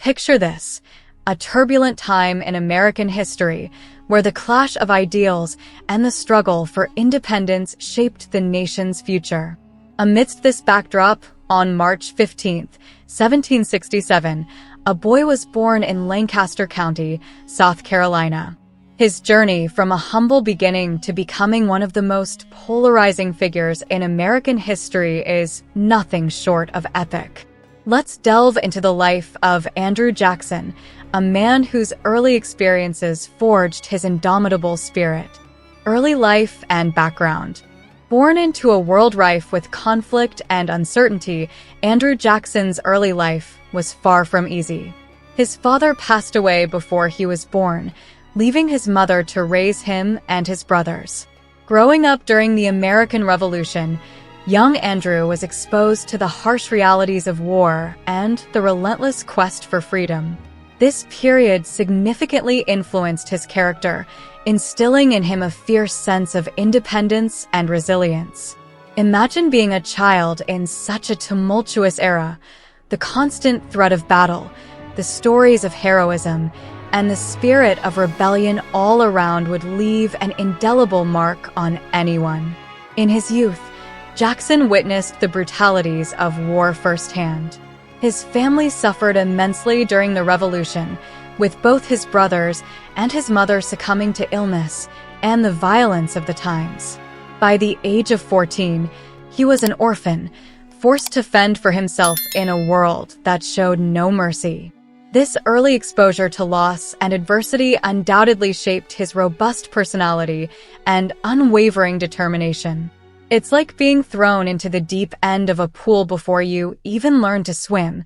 Picture this, a turbulent time in American history where the clash of ideals and the struggle for independence shaped the nation's future. Amidst this backdrop, on March 15, 1767, a boy was born in Lancaster County, South Carolina. His journey from a humble beginning to becoming one of the most polarizing figures in American history is nothing short of epic. Let's delve into the life of Andrew Jackson, a man whose early experiences forged his indomitable spirit. Early life and background. Born into a world rife with conflict and uncertainty, Andrew Jackson's early life was far from easy. His father passed away before he was born, leaving his mother to raise him and his brothers. Growing up during the American Revolution, young Andrew was exposed to the harsh realities of war and the relentless quest for freedom. This period significantly influenced his character, instilling in him a fierce sense of independence and resilience. Imagine being a child in such a tumultuous era. The constant threat of battle, the stories of heroism, and the spirit of rebellion all around would leave an indelible mark on anyone. In his youth, Jackson witnessed the brutalities of war firsthand. His family suffered immensely during the Revolution, with both his brothers and his mother succumbing to illness and the violence of the times. By the age of 14, he was an orphan, forced to fend for himself in a world that showed no mercy. This early exposure to loss and adversity undoubtedly shaped his robust personality and unwavering determination. It's like being thrown into the deep end of a pool before you even learn to swim.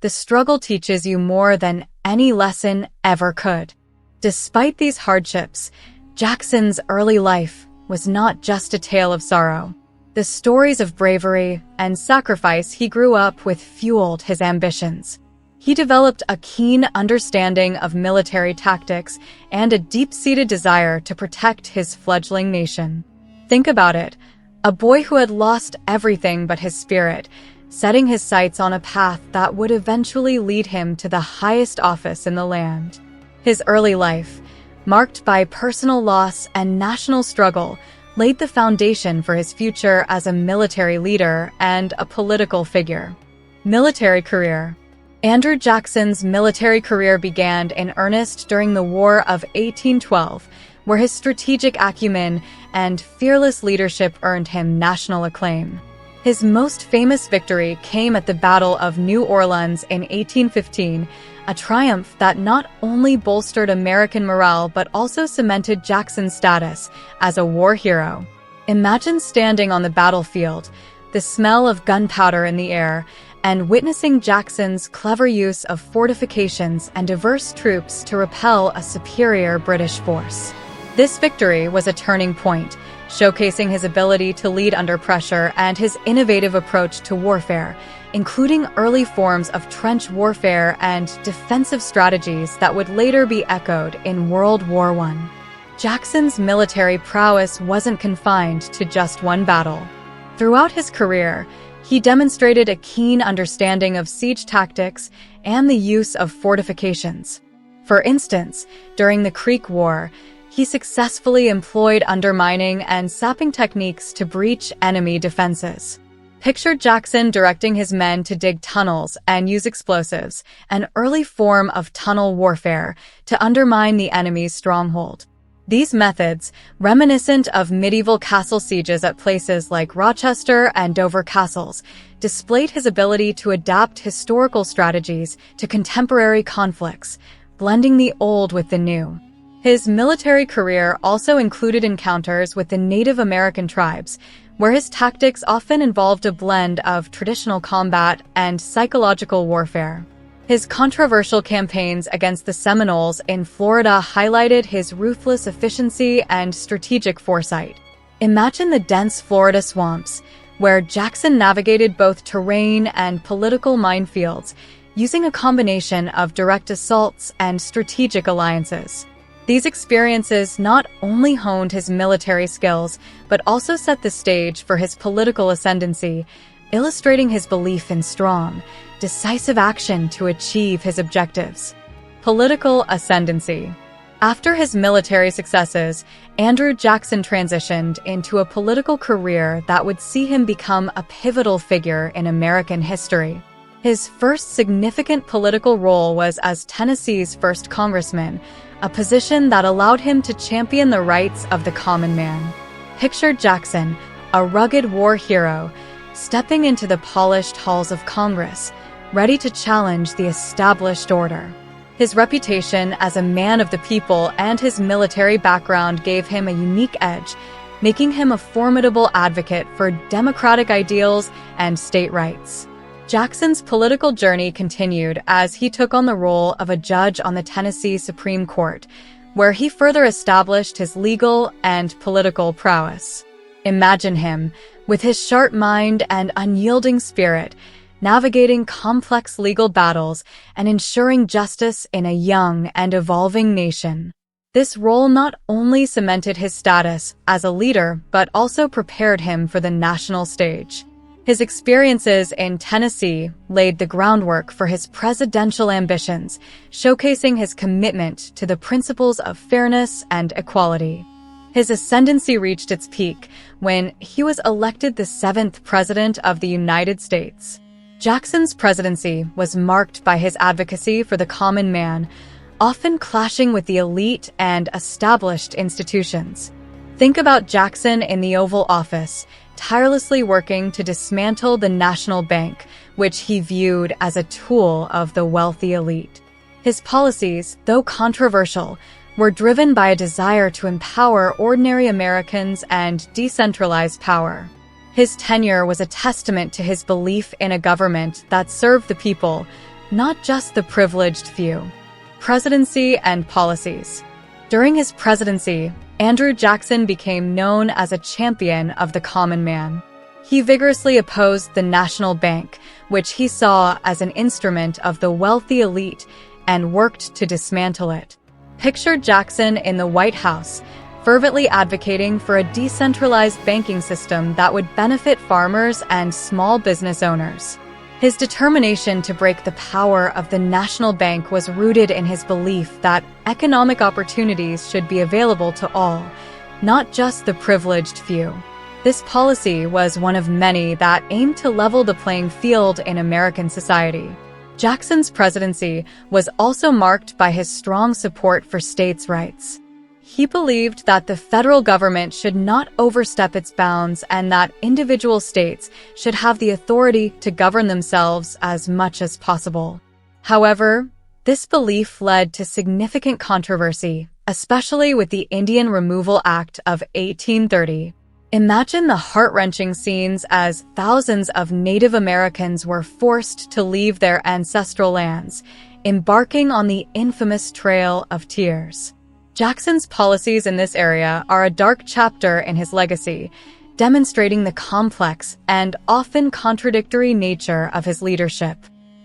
The struggle teaches you more than any lesson ever could. Despite these hardships, Jackson's early life was not just a tale of sorrow. The stories of bravery and sacrifice he grew up with fueled his ambitions. He developed a keen understanding of military tactics and a deep-seated desire to protect his fledgling nation. Think about it, a boy who had lost everything but his spirit, setting his sights on a path that would eventually lead him to the highest office in the land. His early life, marked by personal loss and national struggle, laid the foundation for his future as a military leader and a political figure. Military career. Andrew Jackson's military career began in earnest during the War of 1812, where his strategic acumen and fearless leadership earned him national acclaim. His most famous victory came at the Battle of New Orleans in 1815, a triumph that not only bolstered American morale but also cemented Jackson's status as a war hero. Imagine standing on the battlefield, the smell of gunpowder in the air, and witnessing Jackson's clever use of fortifications and diverse troops to repel a superior British force. This victory was a turning point, showcasing his ability to lead under pressure and his innovative approach to warfare, including early forms of trench warfare and defensive strategies that would later be echoed in World War I. Jackson's military prowess wasn't confined to just one battle. Throughout his career, he demonstrated a keen understanding of siege tactics and the use of fortifications. For instance, during the Creek War, he successfully employed undermining and sapping techniques to breach enemy defenses. Picture Jackson directing his men to dig tunnels and use explosives, an early form of tunnel warfare, to undermine the enemy's stronghold. These methods, reminiscent of medieval castle sieges at places like Rochester and Dover castles, displayed his ability to adapt historical strategies to contemporary conflicts, blending the old with the new. His military career also included encounters with the Native American tribes, where his tactics often involved a blend of traditional combat and psychological warfare. His controversial campaigns against the Seminoles in Florida highlighted his ruthless efficiency and strategic foresight. Imagine the dense Florida swamps, where Jackson navigated both terrain and political minefields, using a combination of direct assaults and strategic alliances. These experiences not only honed his military skills, but also set the stage for his political ascendancy, illustrating his belief in strong, decisive action to achieve his objectives. Political ascendancy. After his military successes, Andrew Jackson transitioned into a political career that would see him become a pivotal figure in American history. His first significant political role was as Tennessee's first congressman, a position that allowed him to champion the rights of the common man. Picture Jackson, a rugged war hero, stepping into the polished halls of Congress, ready to challenge the established order. His reputation as a man of the people and his military background gave him a unique edge, making him a formidable advocate for democratic ideals and state rights. Jackson's political journey continued as he took on the role of a judge on the Tennessee Supreme Court, where he further established his legal and political prowess. Imagine him, with his sharp mind and unyielding spirit, navigating complex legal battles and ensuring justice in a young and evolving nation. This role not only cemented his status as a leader, but also prepared him for the national stage. His experiences in Tennessee laid the groundwork for his presidential ambitions, showcasing his commitment to the principles of fairness and equality. His ascendancy reached its peak when he was elected the 7th President of the United States. Jackson's presidency was marked by his advocacy for the common man, often clashing with the elite and established institutions. Think about Jackson in the Oval Office, tirelessly working to dismantle the national bank, which he viewed as a tool of the wealthy elite. His policies, though controversial, were driven by a desire to empower ordinary Americans and decentralize power. His tenure was a testament to his belief in a government that served the people, not just the privileged few. Presidency and policies. During his presidency, Andrew Jackson became known as a champion of the common man. He vigorously opposed the national bank, which he saw as an instrument of the wealthy elite, and worked to dismantle it. Picture Jackson in the White House, fervently advocating for a decentralized banking system that would benefit farmers and small business owners. His determination to break the power of the national bank was rooted in his belief that economic opportunities should be available to all, not just the privileged few. This policy was one of many that aimed to level the playing field in American society. Jackson's presidency was also marked by his strong support for states' rights. He believed that the federal government should not overstep its bounds and that individual states should have the authority to govern themselves as much as possible. However, this belief led to significant controversy, especially with the Indian Removal Act of 1830. Imagine the heart-wrenching scenes as thousands of Native Americans were forced to leave their ancestral lands, embarking on the infamous Trail of Tears. Jackson's policies in this area are a dark chapter in his legacy, demonstrating the complex and often contradictory nature of his leadership.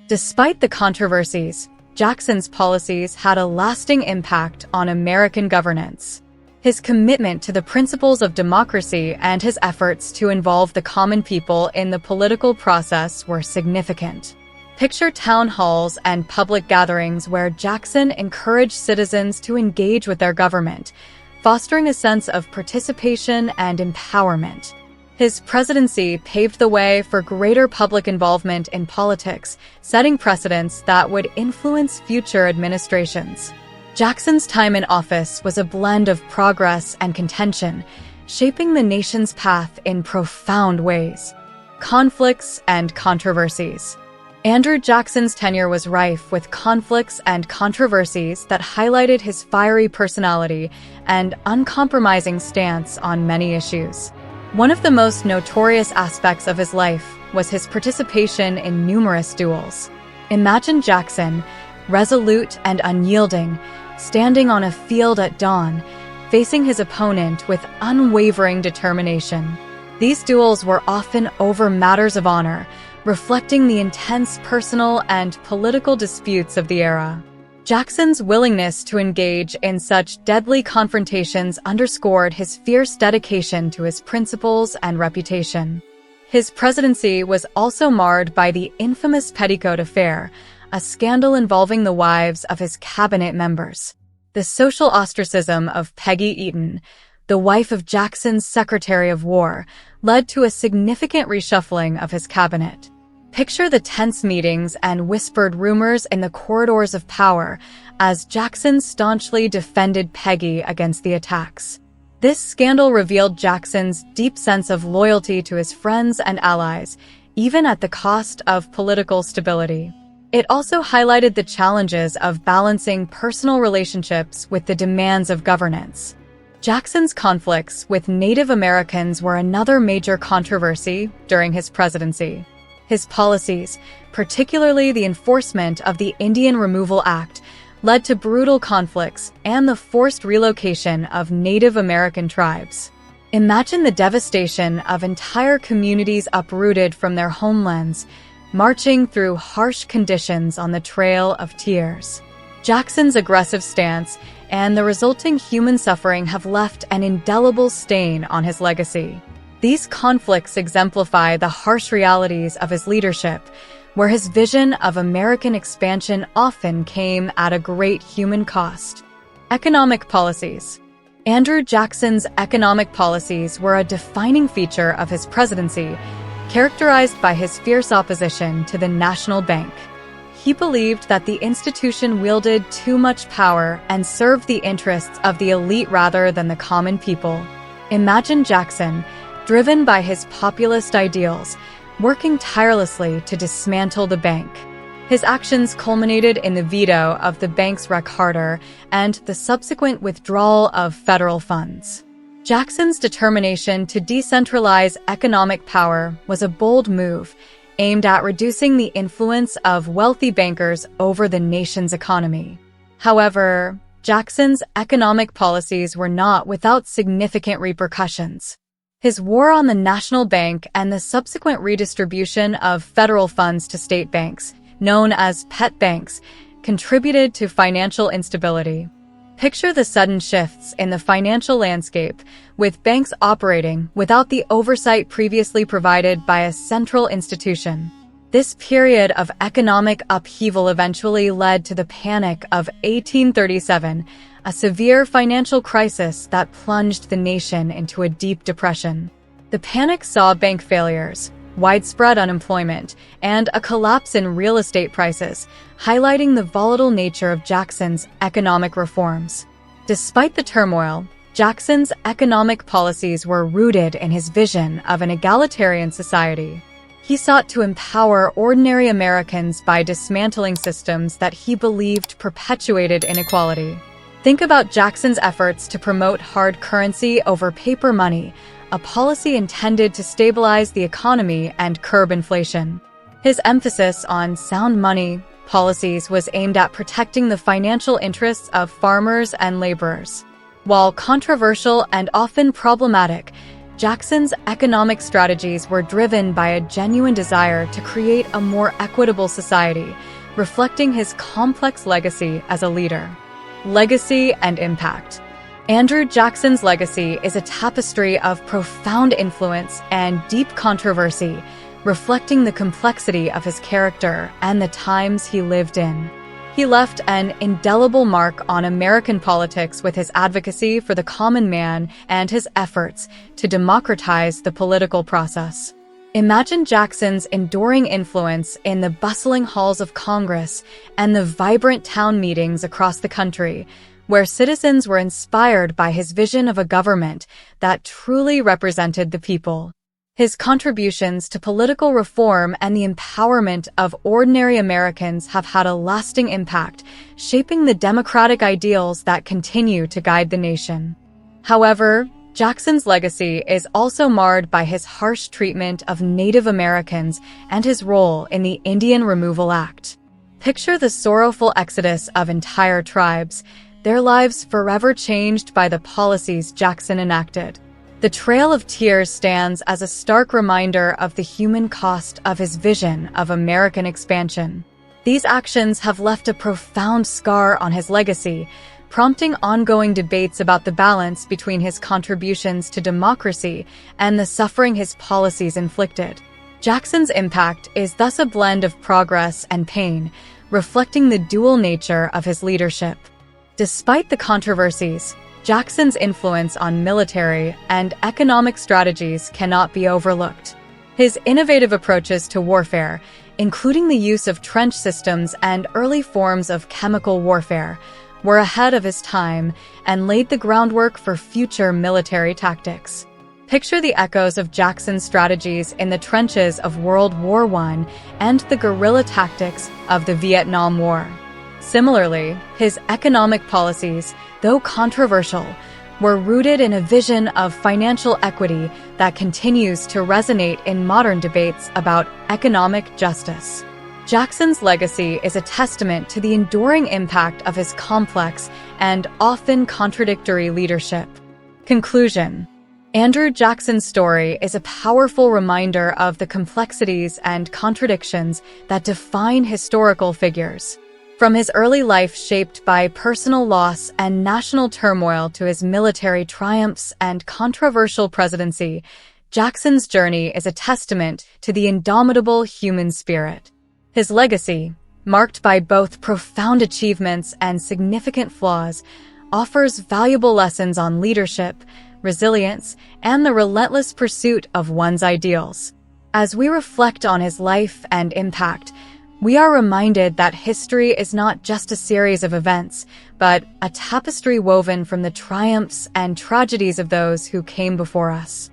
Despite the controversies, Jackson's policies had a lasting impact on American governance. His commitment to the principles of democracy and his efforts to involve the common people in the political process were significant. Picture town halls and public gatherings where Jackson encouraged citizens to engage with their government, fostering a sense of participation and empowerment. His presidency paved the way for greater public involvement in politics, setting precedents that would influence future administrations. Jackson's time in office was a blend of progress and contention, shaping the nation's path in profound ways. Conflicts and controversies. Andrew Jackson's tenure was rife with conflicts and controversies that highlighted his fiery personality and uncompromising stance on many issues. One of the most notorious aspects of his life was his participation in numerous duels. Imagine Jackson, resolute and unyielding, standing on a field at dawn, facing his opponent with unwavering determination. These duels were often over matters of honor, reflecting the intense personal and political disputes of the era. Jackson's willingness to engage in such deadly confrontations underscored his fierce dedication to his principles and reputation. His presidency was also marred by the infamous Petticoat Affair, a scandal involving the wives of his cabinet members. The social ostracism of Peggy Eaton, the wife of Jackson's Secretary of War, led to a significant reshuffling of his cabinet. Picture the tense meetings and whispered rumors in the corridors of power as Jackson staunchly defended Peggy against the attacks. This scandal revealed Jackson's deep sense of loyalty to his friends and allies, even at the cost of political stability. It also highlighted the challenges of balancing personal relationships with the demands of governance. Jackson's conflicts with Native Americans were another major controversy during his presidency. His policies, particularly the enforcement of the Indian Removal Act, led to brutal conflicts and the forced relocation of Native American tribes. Imagine the devastation of entire communities uprooted from their homelands, marching through harsh conditions on the Trail of Tears. Jackson's aggressive stance and the resulting human suffering have left an indelible stain on his legacy. These conflicts exemplify the harsh realities of his leadership, where his vision of American expansion often came at a great human cost. Economic policies. Andrew Jackson's economic policies were a defining feature of his presidency, characterized by his fierce opposition to the National Bank. He believed that the institution wielded too much power and served the interests of the elite rather than the common people. Imagine Jackson, driven by his populist ideals, working tirelessly to dismantle the bank. His actions culminated in the veto of the bank's rec charter and the subsequent withdrawal of federal funds. Jackson's determination to decentralize economic power was a bold move, aimed at reducing the influence of wealthy bankers over the nation's economy. However, Jackson's economic policies were not without significant repercussions. His war on the National Bank and the subsequent redistribution of federal funds to state banks, known as pet banks, contributed to financial instability. Picture the sudden shifts in the financial landscape, with banks operating without the oversight previously provided by a central institution. This period of economic upheaval eventually led to the Panic of 1837, a severe financial crisis that plunged the nation into a deep depression. The panic saw bank failures, widespread unemployment, and a collapse in real estate prices, highlighting the volatile nature of Jackson's economic reforms. Despite the turmoil, Jackson's economic policies were rooted in his vision of an egalitarian society. He sought to empower ordinary Americans by dismantling systems that he believed perpetuated inequality. Think about Jackson's efforts to promote hard currency over paper money, a policy intended to stabilize the economy and curb inflation. His emphasis on sound money policies was aimed at protecting the financial interests of farmers and laborers. While controversial and often problematic, Jackson's economic strategies were driven by a genuine desire to create a more equitable society, reflecting his complex legacy as a leader. Legacy and impact. Andrew Jackson's legacy is a tapestry of profound influence and deep controversy, reflecting the complexity of his character and the times he lived in. He left an indelible mark on American politics with his advocacy for the common man and his efforts to democratize the political process. Imagine Jackson's enduring influence in the bustling halls of Congress and the vibrant town meetings across the country, where citizens were inspired by his vision of a government that truly represented the people. His contributions to political reform and the empowerment of ordinary Americans have had a lasting impact, shaping the democratic ideals that continue to guide the nation. However, Jackson's legacy is also marred by his harsh treatment of Native Americans and his role in the Indian Removal Act. Picture the sorrowful exodus of entire tribes, their lives forever changed by the policies Jackson enacted. The Trail of Tears stands as a stark reminder of the human cost of his vision of American expansion. These actions have left a profound scar on his legacy, prompting ongoing debates about the balance between his contributions to democracy and the suffering his policies inflicted. Jackson's impact is thus a blend of progress and pain, reflecting the dual nature of his leadership. Despite the controversies, Jackson's influence on military and economic strategies cannot be overlooked. His innovative approaches to warfare, including the use of trench systems and early forms of chemical warfare, were ahead of his time and laid the groundwork for future military tactics. Picture the echoes of Jackson's strategies in the trenches of World War I and the guerrilla tactics of the Vietnam War. Similarly, his economic policies, though controversial, were rooted in a vision of financial equity that continues to resonate in modern debates about economic justice. Jackson's legacy is a testament to the enduring impact of his complex and often contradictory leadership. Conclusion: Andrew Jackson's story is a powerful reminder of the complexities and contradictions that define historical figures. From his early life shaped by personal loss and national turmoil to his military triumphs and controversial presidency, Jackson's journey is a testament to the indomitable human spirit. His legacy, marked by both profound achievements and significant flaws, offers valuable lessons on leadership, resilience, and the relentless pursuit of one's ideals. As we reflect on his life and impact, we are reminded that history is not just a series of events, but a tapestry woven from the triumphs and tragedies of those who came before us.